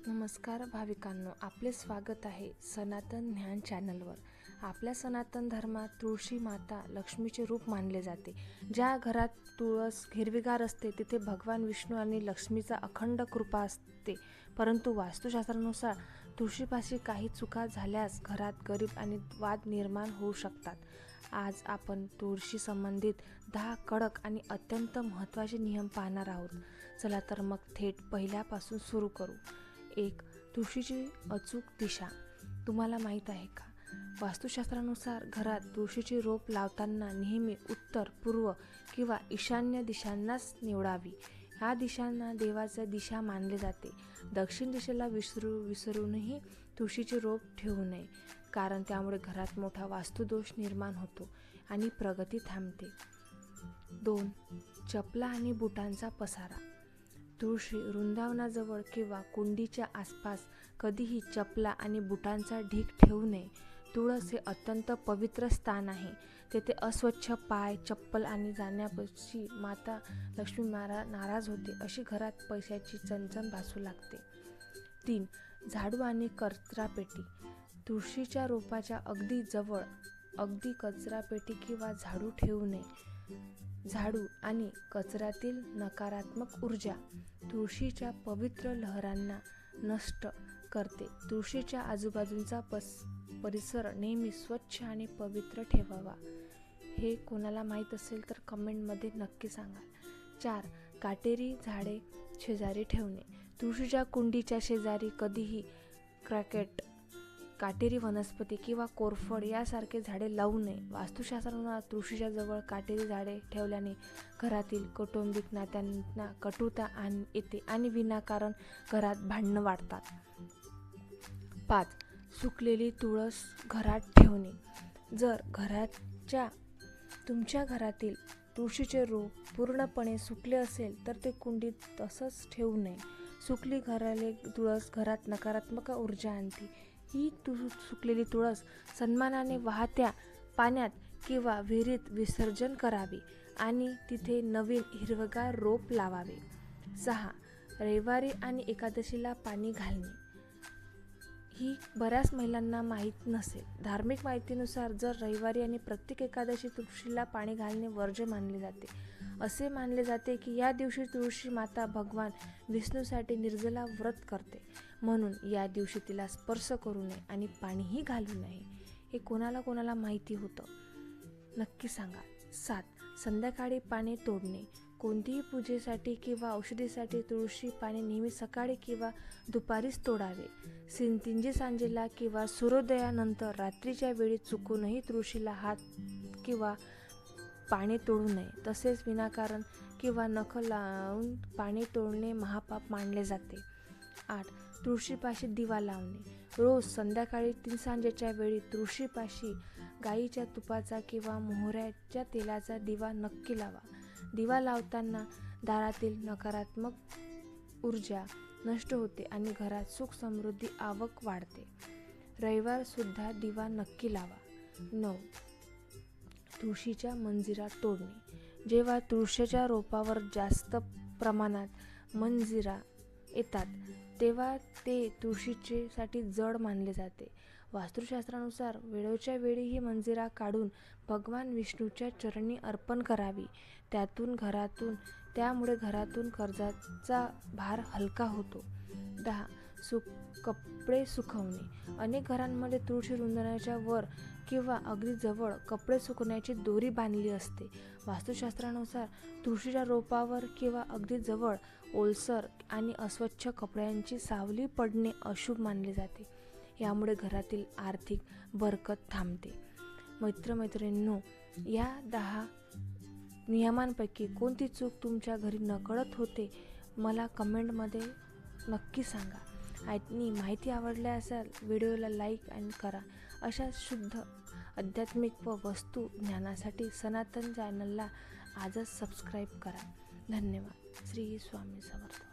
नमस्कार भाविकांनो, आपले स्वागत आहे सनातन ज्ञान चॅनलवर। आपल्या सनातन धर्मात तुळशी माता लक्ष्मीचे रूप मानले जाते। ज्या घरात तुळस हिरवीगार असते तिथे भगवान विष्णू आणि लक्ष्मीचा अखंड कृपा असते। परंतु वास्तुशास्त्रानुसार तुळशीपाशी काही चुका झाल्यास घरात गरीब आणि वाद निर्माण होऊ शकतात। आज आपण तुळशी संबंधित 10 कडक आणि अत्यंत महत्त्वाचे नियम पाहणार आहोत। चला तर मग थेट पहिल्यापासून सुरू करू। 1. तुळशीची अचूक दिशा। तुम्हाला माहीत आहे का, वास्तुशास्त्रानुसार घरात तुळशीची रोप लावताना नेहमी उत्तर, पूर्व किंवा ईशान्य दिशांनाच निवडावी। ह्या दिशांना देवाच्या दिशा मानले जाते। दक्षिण दिशेला विसरूनही तुळशीचे रोप ठेवू नये, कारण त्यामुळे घरात मोठा वास्तुदोष निर्माण होतो आणि प्रगती थांबते। 2. चपला आणि बुटांचा पसारा। तुळशी वृंदावनाजवळ किंवा कुंडीच्या आसपास कधीही चपला आणि बुटांचा ढीग ठेवू नये। तुळस हे अत्यंत पवित्र स्थान आहे। तेथे अस्वच्छ पाय, चप्पल आणि जाण्यापाशी माता लक्ष्मी नाराज होते, अशी घरात पैशाची चणचण भासू लागते। 3. झाडू आणि कचरापेटी। तुळशीच्या रोपाच्या अगदी जवळ कचरापेटी किंवा झाडू ठेवू नये। झाडू आणि कचऱ्यातील नकारात्मक ऊर्जा तुळशीच्या पवित्र लहरांना नष्ट करते। तुळशीच्या आजूबाजूचा परिसर नेहमी स्वच्छ आणि पवित्र ठेवावा। हे कोणाला माहीत असेल तर कमेंटमध्ये नक्की सांगा। 4. काटेरी झाडे शेजारी ठेवणे। तुळशीच्या कुंडीच्या शेजारी कधीही काटेरी वनस्पती किंवा कोरफड यासारखे झाडे लावू नये। वास्तुशास्त्रानुसार तुळशीच्या जवळ काटेरी झाडे ठेवल्याने घरातील कौटुंबिक नात्यांना कटुता येते आणि विनाकारण घरात भांडणं वाढतात। 5. सुकलेली तुळस घरात ठेवणे। जर तुमच्या घरातील तुळशीचे रोप पूर्णपणे सुकले असेल तर ते कुंडीत तसंच ठेवू नये। सुकली तुळस घरात नकारात्मक ऊर्जा आणते। ही सुकलेली तुळस सन्मानाने वाहत्या पाण्यात किंवा विहिरीत विसर्जन करावे आणि तिथे नवीन हिरवगार रोप लावावे। 6. रविवारी आणि एकादशीला पाणी घालणे। ही बऱ्याच महिलांना माहीत नसेल। धार्मिक माहितीनुसार जर रविवारी आणि प्रत्येक एकादशी तुळशीला पाणी घालणे वर्ज्य मानले जाते। असे मानले जाते की या दिवशी तुळशी माता भगवान विष्णूसाठी निर्जला व्रत करते, म्हणून या दिवशी तिला स्पर्श करू नये आणि पाणीही घालू नये। हे कोणाला माहिती होतं नक्की सांगा। 7. संध्याकाळी पाने तोडणे। कोणतीही पूजेसाठी किंवा औषधीसाठी तुळशी पाने नेहमी सकाळी किंवा दुपारीच तोडावे। तिंजी सांजेला किंवा सूर्योदयानंतर रात्रीच्या वेळी चुकूनही तुळशीला हात किंवा पाने तोडू नये। तसेच विनाकारण किंवा नख लावून पाने तोडणे महापाप मानले जाते। 8. तुळशीपाशी दिवा लावणे। रोज संध्याकाळी सांजेच्या वेळी तुळशीपाशी गाईच्या तुपाचा किंवा मोहऱ्याच्या तेलाचा दिवा नक्की लावा। दिवा लावताना दारातील नकारात्मक ऊर्जा नष्ट होते आणि घरात सुख समृद्धी आवक वाढते। रविवार सुद्धा दिवा नक्की लावा। 9. तुळशीच्या मंजिरा तोडणे। जेव्हा तुळशीच्या रोपावर जास्त प्रमाणात मंजिरा येतात तेव्हा ते तुळशीसाठी जड मानले जाते। वास्तुशास्त्रानुसार वेळोच्या वेळी ही मंजिरा काढून भगवान विष्णूच्या चरणी अर्पण करावी। त्यामुळे घरातून कर्जाचा भार हलका होतो। 10. कपडे सुकवणे। अनेक घरांमध्ये तुळशी वृंदावनाच्या वर किंवा अगदी जवळ कपडे सुकवण्याची दोरी बांधली असते। वास्तुशास्त्रानुसार तुळशीच्या रोपावर किंवा अगदी जवळ ओलसर आणि अस्वच्छ कपड्यांची सावली पडणे अशुभ मानले जाते। यामुळे घरातील आर्थिक बरकत थांबते। मैत्रिणींनो, या 10 नियमांपैकी कोणती चूक तुमच्या घरी नकळत होते मला कमेंटमध्ये नक्की सांगा। आणि माहिती आवडल्यास व्हिडिओला लाईक करा। अशा शुद्ध आध्यात्मिक व वस्तू ज्ञानासाठी सनातन चॅनलला आजच सबस्क्राईब करा। धन्यवाद। श्री स्वामी समर्थ।